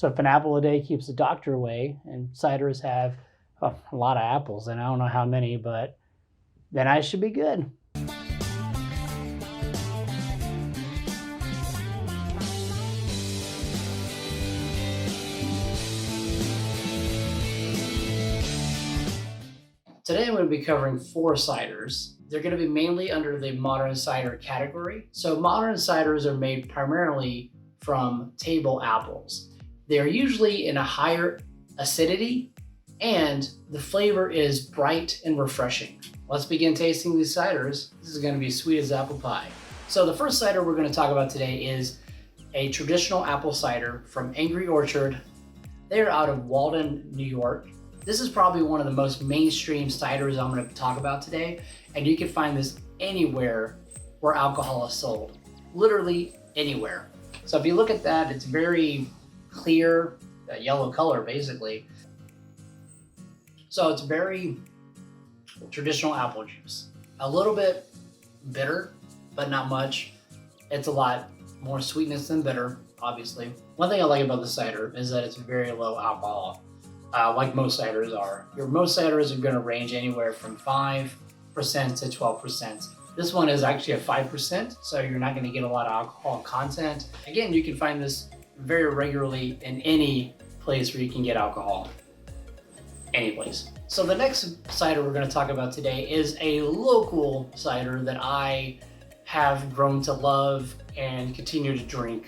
So if an apple a day keeps the doctor away, and ciders have a lot of apples, and I don't know how many, but then I should be good. Today I'm going to be covering 4 ciders. They're going to be mainly under the modern cider category. So modern ciders are made primarily from table apples. They are usually in a higher acidity and the flavor is bright and refreshing. Let's begin tasting these ciders. This is going to be sweet as apple pie. So the first cider we're going to talk about today is a traditional apple cider from Angry Orchard. They're out of Walden, New York. This is probably one of the most mainstream ciders I'm going to talk about today, and you can find this anywhere where alcohol is sold, literally anywhere. So if you look at that, it's very clear, that yellow color basically. So it's very traditional apple juice. A little bit bitter, but not much. It's a lot more sweetness than bitter, obviously. One thing I like about the cider is that it's very low alcohol. Like most ciders are. Most ciders are going to range anywhere from 5% to 12%. This one is actually a 5%, so you're not going to get a lot of alcohol content. Again, you can find this very regularly in any place where you can get alcohol. Any place. So the next cider we're going to talk about today is a local cider that I have grown to love and continue to drink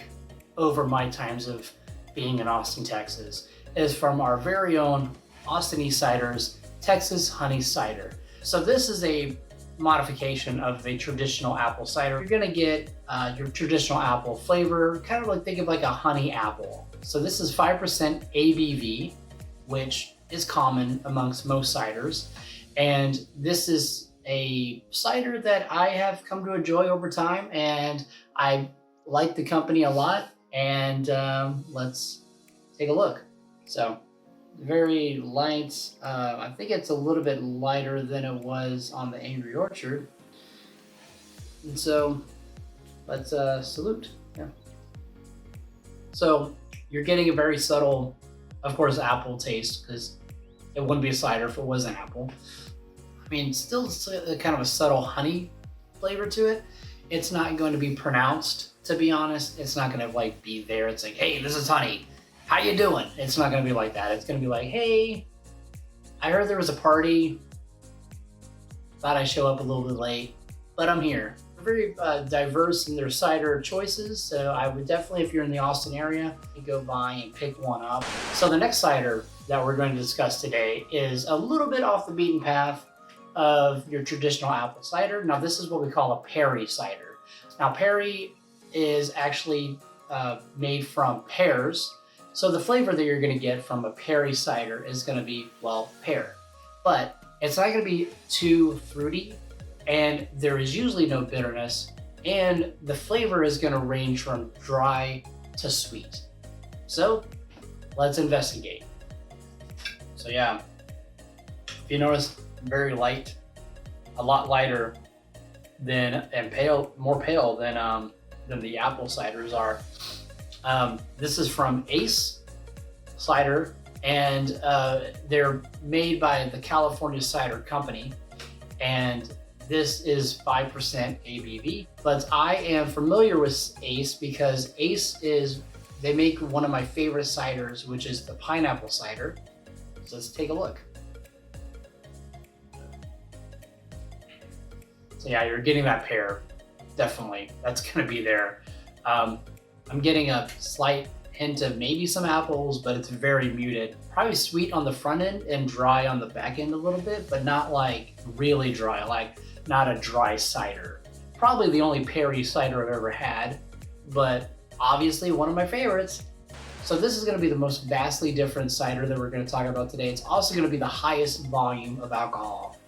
over my times of being in Austin, Texas. Is from our very own Austin Eastciders Texas Honey Cider. So this is a modification of a traditional apple cider. You're gonna get your traditional apple flavor, kind of like think of like a honey apple. So this is 5% ABV, which is common amongst most ciders. And this is a cider that I have come to enjoy over time, and I like the company a lot. And let's take a look. So very light. I think it's a little bit lighter than it was on the Angry Orchard. And so let's salute. Yeah. So you're getting a very subtle, of course, apple taste, because it wouldn't be a cider if it was an apple. I mean, still kind of a subtle honey flavor to it. It's not going to be pronounced, to be honest. It's not going to like be there. It's like, hey, this is honey. How you doing? It's not going to be like that. It's going to be like, hey, I heard there was a party. Thought I'd show up a little bit late, but I'm here. They're very diverse in their cider choices, so I would definitely, if you're in the Austin area, you go by and pick one up. So the next cider that we're going to discuss today is a little bit off the beaten path of your traditional apple cider. Now this is what we call a Perry cider. Now Perry is actually made from pears. So the flavor that you're going to get from a Perry cider is going to be, well, pear. But it's not going to be too fruity, and there is usually no bitterness, and the flavor is going to range from dry to sweet. So let's investigate. So yeah, if you notice, very light, a lot lighter than, and pale, more pale than the apple ciders are. This is from Ace Cider, and they're made by the California Cider Company, and this is 5% ABV. But I am familiar with Ace because they make one of my favorite ciders, which is the pineapple cider. So let's take a look. So yeah, you're getting that pear, definitely. That's gonna be there. I'm getting a slight hint of maybe some apples, but it's very muted. Probably sweet on the front end and dry on the back end a little bit, but not like really dry, like not a dry cider. Probably the only Perry cider I've ever had, but obviously one of my favorites. So this is gonna be the most vastly different cider that we're gonna talk about today. It's also gonna be the highest volume of alcohol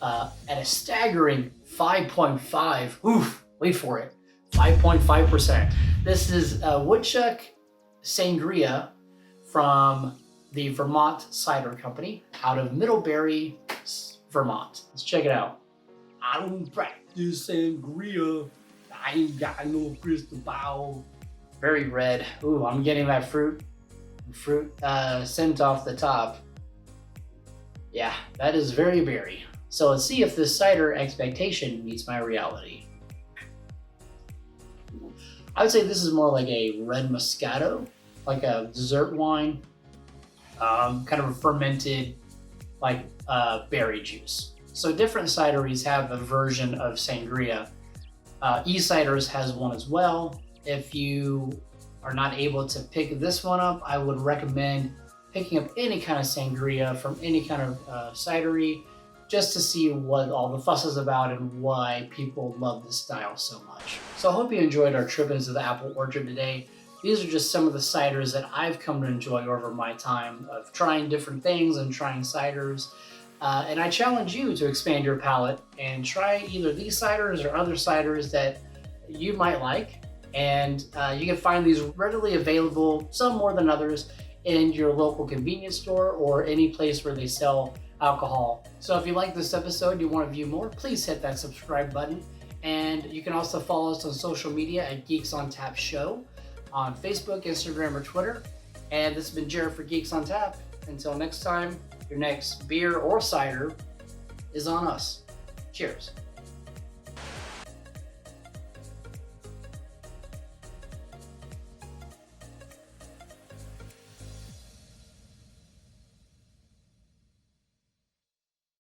at a staggering 5.5, oof, wait for it, 5.5%. This is Woodchuck Sangria from the Vermont Cider Company out of Middlebury, Vermont. Let's check it out. I don't practice sangria. I ain't got no crystal ball. Very red. Ooh, I'm getting that fruit. fruit scent off the top. Yeah, that is very berry. So let's see if this cider expectation meets my reality. I would say this is more like a red Moscato, like a dessert wine, kind of a fermented like berry juice. So different cideries have a version of sangria. Eastciders has one as well. If you are not able to pick this one up, I would recommend picking up any kind of sangria from any kind of cidery, just to see what all the fuss is about and why people love this style so much. So I hope you enjoyed our trip into the apple orchard today. These are just some of the ciders that I've come to enjoy over my time of trying different things and trying ciders. And I challenge you to expand your palate and try either these ciders or other ciders that you might like. And you can find these readily available, some more than others, in your local convenience store or any place where they sell alcohol. So if you like this episode and you want to view more, please hit that subscribe button. And you can also follow us on social media at Geeks on Tap Show on Facebook, Instagram, or Twitter. And this has been Jaret for Geeks on Tap. Until next time, your next beer or cider is on us. Cheers.